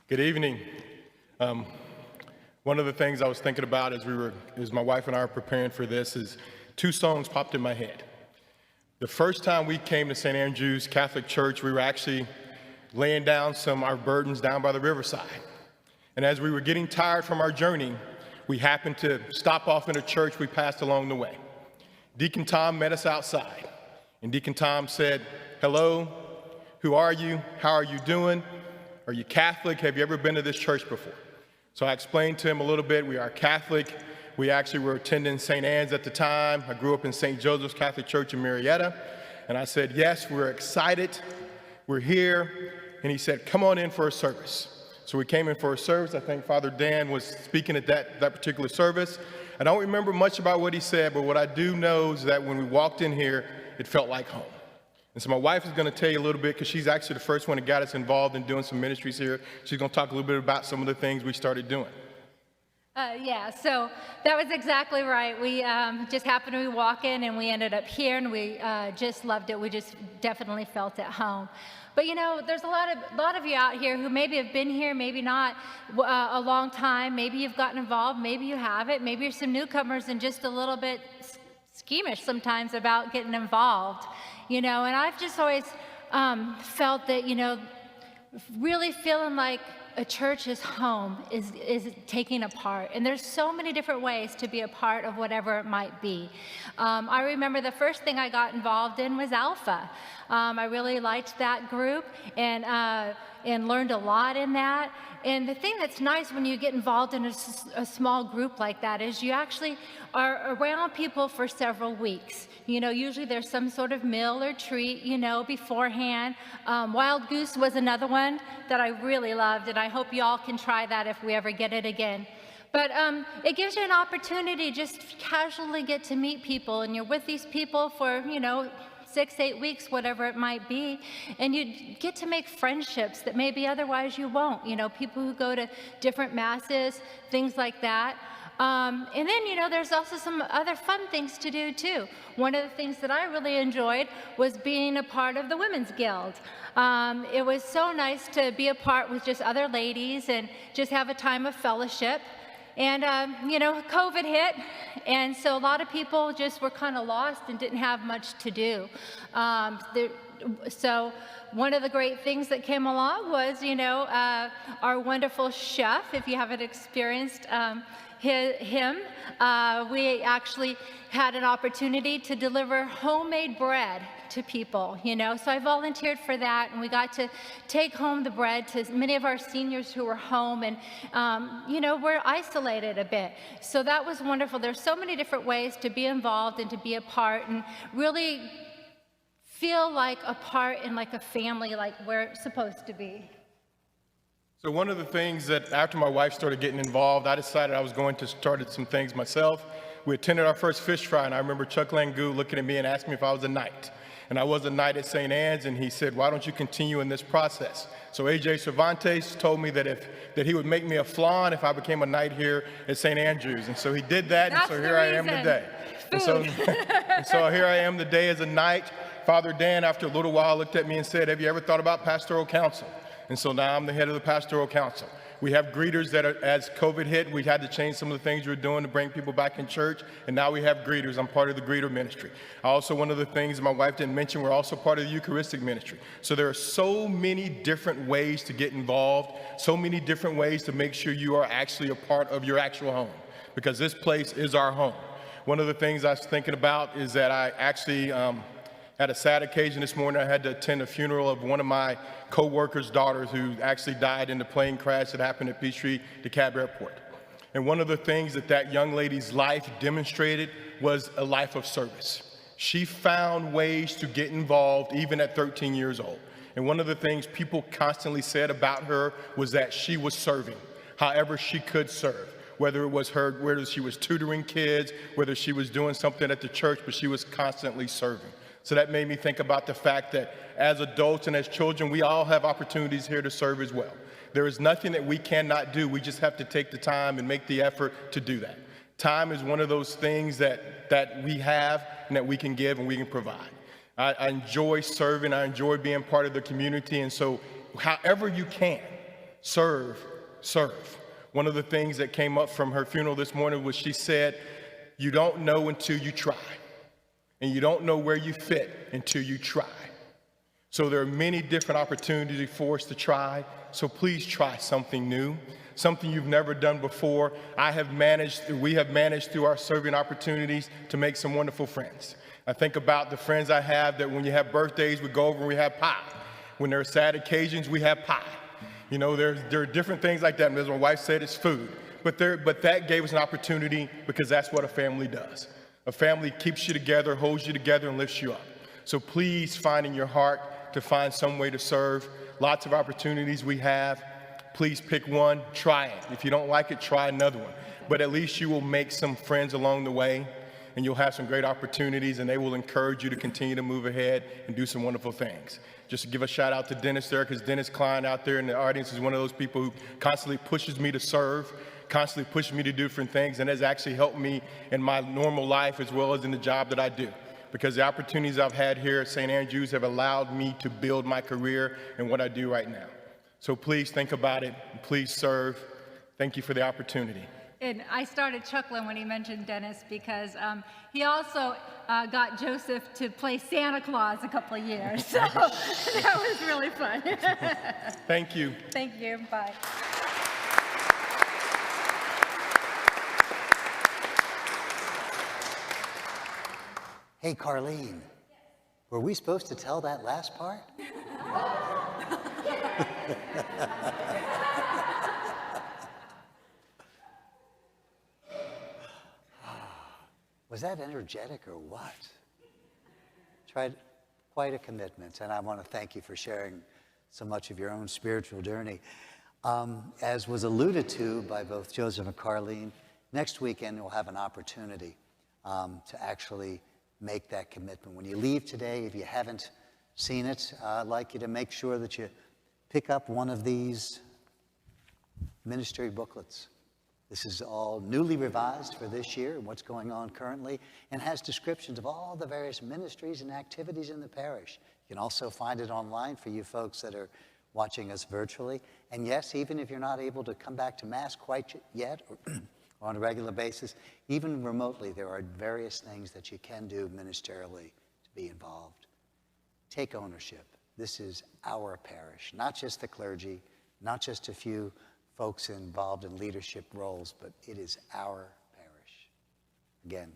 Good evening. One of the things I was thinking about as my wife and I were preparing for this is two songs popped in my head. The first time we came to St. Andrew's Catholic Church, we were actually laying down our burdens down by the riverside. And as we were getting tired from our journey, we happened to stop off in a church we passed along the way. Deacon Tom met us outside, and Deacon Tom said, "Hello, who are you? How are you doing? Are you Catholic? Have you ever been to this church before?" So I explained to him a little bit. We are Catholic. We actually were attending St. Anne's at the time. I grew up in St. Joseph's Catholic Church in Marietta. And I said, "Yes, we're excited. We're here." And he said, "Come on in for a service." So we came in for a service. I think Father Dan was speaking at that particular service. I don't remember much about what he said, but what I do know is that when we walked in here, it felt like home. And so my wife is going to tell you a little bit, because she's actually the first one that got us involved in doing some ministries here. She's going to talk a little bit about some of the things we started doing. So that was exactly right. We just happened to walk in, and we ended up here, and we just loved it. We just definitely felt at home. But you know, there's a lot of you out here who maybe have been here, maybe not a long time. Maybe you've gotten involved, maybe you haven't. Maybe you're some newcomers and just a little bit squeamish sometimes about getting involved. You know, and I've just always felt that, you know, really feeling like a church's home is taking a part. And there's so many different ways to be a part of whatever it might be. I remember the first thing I got involved in was Alpha. I really liked that group and learned a lot in that. And the thing that's nice when you get involved in a small group like that is you actually are around people for several weeks. You know, usually there's some sort of meal or treat, you know, beforehand. Wild Goose was another one that I really loved, and I hope you all can try that if we ever get it again. But it gives you an opportunity just to casually get to meet people, and you're with these people for, you know, 6-8 weeks, whatever it might be, and you get to make friendships that maybe otherwise you won't. You know, people who go to different masses, things like that. And then, you know, there's also some other fun things to do, too. One of the things that I really enjoyed was being a part of the Women's Guild. It was so nice to be a part with just other ladies and just have a time of fellowship. And, you know, COVID hit, and so a lot of people just were kind of lost and didn't have much to do. So one of the great things that came along was, you know, our wonderful chef, if you haven't experienced him, we actually had an opportunity to deliver homemade bread to people, you know. So I volunteered for that, and we got to take home the bread to many of our seniors who were home, and you know, we're isolated a bit. So that was wonderful. There's so many different ways to be involved and to be a part and really feel like a part and like a family, like we're supposed to be. So one of the things that after my wife started getting involved, I decided I was going to start some things myself. We attended our first fish fry, and I remember Chuck Langoo looking at me and asking me if I was a knight. And I was a knight at St. Anne's, and he said, "Why don't you continue in this process?" So A.J. Cervantes told me that he would make me a flan if I became a knight here at St. Andrew's. And so he did that, and so here I am today. And so here I am today as a knight. Father Dan, after a little while, looked at me and said, "Have you ever thought about pastoral council?" And so now I'm the head of the pastoral council. We have greeters that as COVID hit, we had to change some of the things we were doing to bring people back in church, and now we have greeters. I'm part of the greeter ministry. Also, one of the things my wife didn't mention, we're also part of the Eucharistic ministry. So there are so many different ways to get involved, so many different ways to make sure you are actually a part of your actual home, because this place is our home. One of the things I was thinking about is that I actually had a sad occasion this morning. I had to attend a funeral of one of my co-workers' daughters who actually died in the plane crash that happened at Peachtree DeKalb Airport. And one of the things that young lady's life demonstrated was a life of service. She found ways to get involved even at 13 years old. And one of the things people constantly said about her was that she was serving, however she could serve. Whether she was tutoring kids, whether she was doing something at the church, but she was constantly serving. So that made me think about the fact that as adults and as children, we all have opportunities here to serve as well. There is nothing that we cannot do. We just have to take the time and make the effort to do that. Time is one of those things that we have and that we can give and we can provide. I enjoy serving. I enjoy being part of the community. And so however you can, serve, serve. One of the things that came up from her funeral this morning was she said, you don't know until you try. And you don't know where you fit until you try. So there are many different opportunities for us to try. So please try something new, something you've never done before. We have managed through our serving opportunities to make some wonderful friends. I think about the friends I have that when you have birthdays, we go over and we have pie. When there are sad occasions, we have pie. You know, there are different things like that. And as my wife said, it's food. But that gave us an opportunity because that's what a family does. A family keeps you together, holds you together, and lifts you up. So please find in your heart to find some way to serve. Lots of opportunities we have. Please pick one, try it. If you don't like it, try another one. But at least you will make some friends along the way, and you'll have some great opportunities, and they will encourage you to continue to move ahead and do some wonderful things. Just to give a shout out to Dennis there, because Dennis Klein out there in the audience is one of those people who constantly pushes me to serve, constantly pushes me to do different things, and has actually helped me in my normal life as well as in the job that I do. Because the opportunities I've had here at St. Andrews have allowed me to build my career and what I do right now. So please think about it. Please serve. Thank you for the opportunity. And I started chuckling when he mentioned Dennis because he also got Joseph to play Santa Claus a couple of years. So that was really fun. Thank you. Thank you. Bye. Hey, Carlyne, were we supposed to tell that last part? Was that energetic or what? Tried quite a commitment, and I want to thank you for sharing so much of your own spiritual journey. As was alluded to by both Joseph and Carlyne, next weekend we'll have an opportunity to actually make that commitment. When you leave today, if you haven't seen it, I'd like you to make sure that you pick up one of these ministry booklets. This is all newly revised for this year and what's going on currently, and has descriptions of all the various ministries and activities in the parish. You can also find it online for you folks that are watching us virtually. And yes, even if you're not able to come back to Mass quite yet, or on a regular basis, even remotely, there are various things that you can do ministerially to be involved. Take ownership. This is our parish, not just the clergy, not just a few folks involved in leadership roles, but it is our parish. Again,